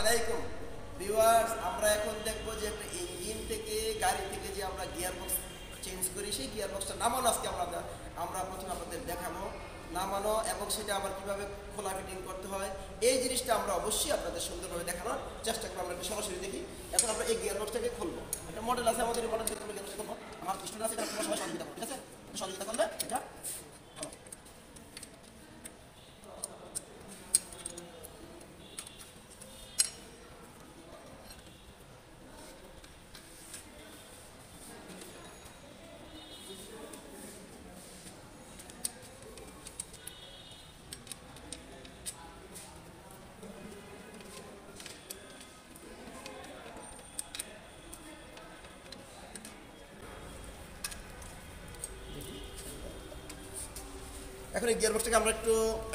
আলাইকুম ভিউয়ার্স। আমরা এখন দেখবো যে একটা ইঞ্জিন থেকে গাড়ি থেকে যে আমরা গিয়ার বক্স চেঞ্জ করি, সেই গিয়ার বক্সটা নামানো আজকে আমরা প্রথমে আপনাদের দেখাবো নামানো, এবং সেটা আবার কীভাবে খোলা ফিটিং করতে হয় এই জিনিসটা আমরা অবশ্যই আপনাদের সুন্দরভাবে দেখানোর চেষ্টা করবো। আমরা একটা সরাসরি দেখি। এখন আমরা এই গিয়ার বক্সটাকে খুলবো। একটা মডেল আছে আমাদের, এই মডেল থেকে আমরা গিয়ার বক্স খুলবো। আমার স্টুডেন্ট আছে, এটা সবাই সহযোগিতা করবো, ঠিক আছে? সহযোগিতা করলে এটা এখন এই গিয়ার বক্সটাকে আমরা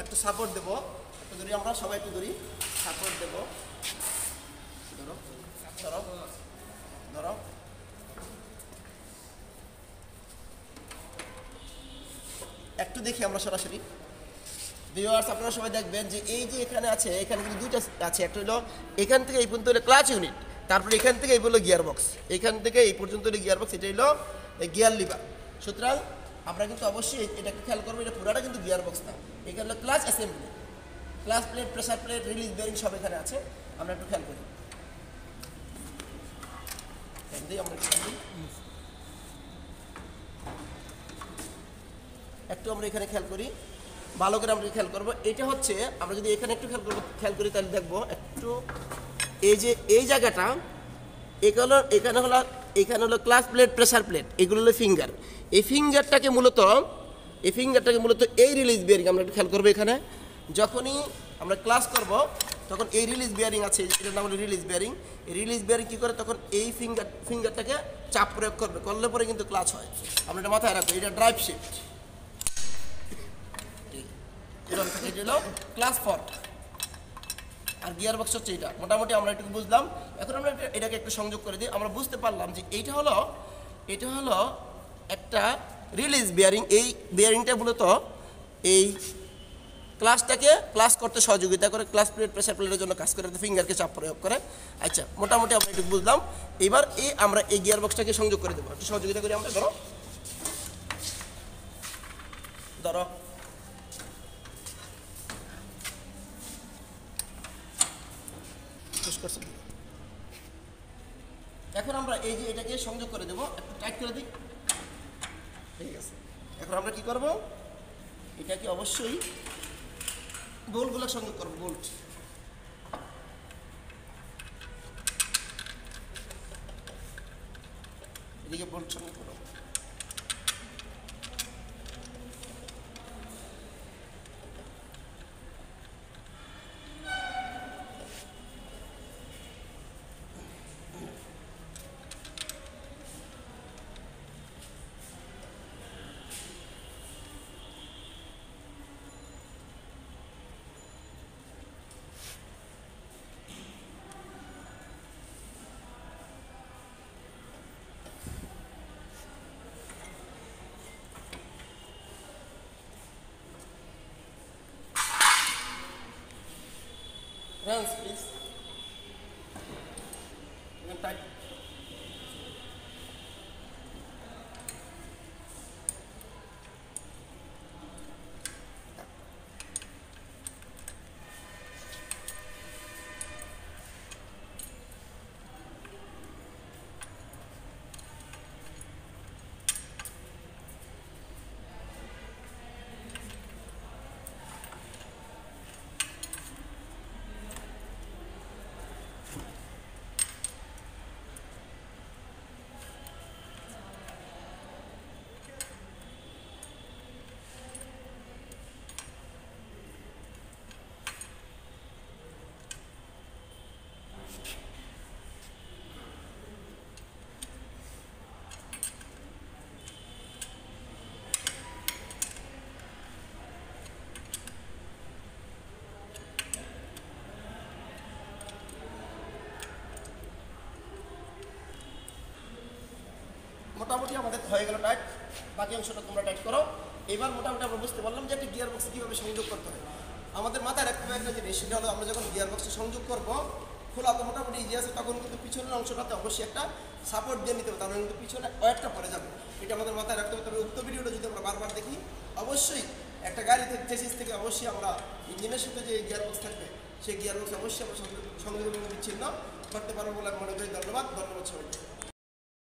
একটু সাপোর্ট দেবো। একটু ধরি, আমরা সবাই একটু ধরি, সাপোর্ট দেবো। ধরো ধরো ধরো, একটু দেখি আমরা সরাসরি। ভিউয়ার্স, আপনারা সবাই দেখবেন যে এই যে এখানে আছে, এখানে কিন্তু দুইটা আছে। একটা হলো এখান থেকে এই পর্যন্ত হলো ক্লাচ ইউনিট, তারপরে এখান থেকে এই হলো গিয়ার বক্স, এখান থেকে এই পর্যন্ত হলো গিয়ার বক্স, এটা হলো গিয়ার লিভার। সুতরাং আমরা কিন্তু অবশ্যই এটাকে খেয়াল করবো, এটা পুরাটা কিন্তু গিয়ার বক্স না। এখানে হলো clutch assembly, clutch plate, pressure plate, release bearing সব এখানে আছে। আমরা একটু খেয়াল করি, একটু আমরা এখানে খেয়াল করি, ভালো করে আমরা খেয়াল করবো। এটা হচ্ছে, আমরা যদি এখানে একটু খেয়াল করি তাহলে দেখবো একটু এই যে এই জায়গাটা, এখানে হলো ক্লাচ প্লেট, প্রেসার প্লেট, এগুলো হলো ফিঙ্গার। এই ফিঙ্গারটাকে মূলত এই রিলিজ বিয়ারিং, আমরা একটু খেয়াল করবো। এখানে যখনই আমরা ক্লাস করব তখন এই রিলিজ বিয়ারিং আছে, এটার নাম হলো রিলিজ বিয়ারিং। এই রিলিজ বিয়ারিং কী করে, তখন এই ফিঙ্গারটাকে চাপ প্রয়োগ করলে পরে কিন্তু ক্লাচ হয়। আমরা এটা মাথায় রাখবো। এটা ড্রাইভ শিফট, এটা হলো ক্লাস ফর্ক, আর গিয়ার বক্স হচ্ছে এটা। মোটামুটি আমরা একটু বুঝলাম। এখন আমরা এটাকে একটু সংযোগ করে দিই। আমরা বুঝতে পারলাম যে এটা হলো একটা রিলিজ বিয়ারিং। এই বিয়ারিংটা মূলত এই ক্লাসটাকে ক্লাস করতে সহযোগিতা করে, ক্লাস প্লেট, প্রেসার প্লেটের জন্য কাজ করে, ফিঙ্গারকে চাপ প্রয়োগ করে। আচ্ছা, মোটামুটি আমরা একটু বুঝলাম। এবার আমরা এই গিয়ার বক্সটাকে সংযোগ করে দেবো। একটু সহযোগিতা করি আমরা। ধরো এখন আমরা এই যে এটাকে সংযোগ করে দেবো, একটু টাইট করে দিই। ঠিক আছে, এখন আমরা কি করব, এটাকে অবশ্যই বোল্টগুলো সংযোগ করবো। বোল্ট, এদিকে বোল্ট সংযোগ করবো। Runs, please. Type. মোটামুটি আমাদের হয়ে গেল টাইট। বাকি অংশটা তোমরা টাইট করো। এবার মোটামুটি আমরা বুঝতে পারলাম যে একটা গিয়ার বক্স কীভাবে সংযোগ করতে হয়। আমাদের মাথায় রাখতে হবে একটা জিনিস, সেটা হলো আমরা যখন গিয়ার বক্সে সংযোগ করব খোলা তো মোটামুটি ইজি আছে, তখন কিন্তু পিছনের অংশটাতে অবশ্যই একটা সাপোর্ট দিয়ে নিতে হবে, তাহলে কিন্তু পিছনে ওয়েটটা পড়ে যাবে। এটা আমাদের মাথায় রাখতে হবে। তবে উক্ত ভিডিওটা যদি আমরা বারবার দেখি, অবশ্যই একটা গাড়ি থেকে চেসিস থেকে অবশ্যই আমরা ইঞ্জিনের সাথে যে গিয়ারবক্স থাকবে সেই গিয়ারবক্স অবশ্যই আমরা সংযোগ বিচ্ছিন্ন করতে পারবো বলে আমি মনে করি। ধন্যবাদ সবাইকে।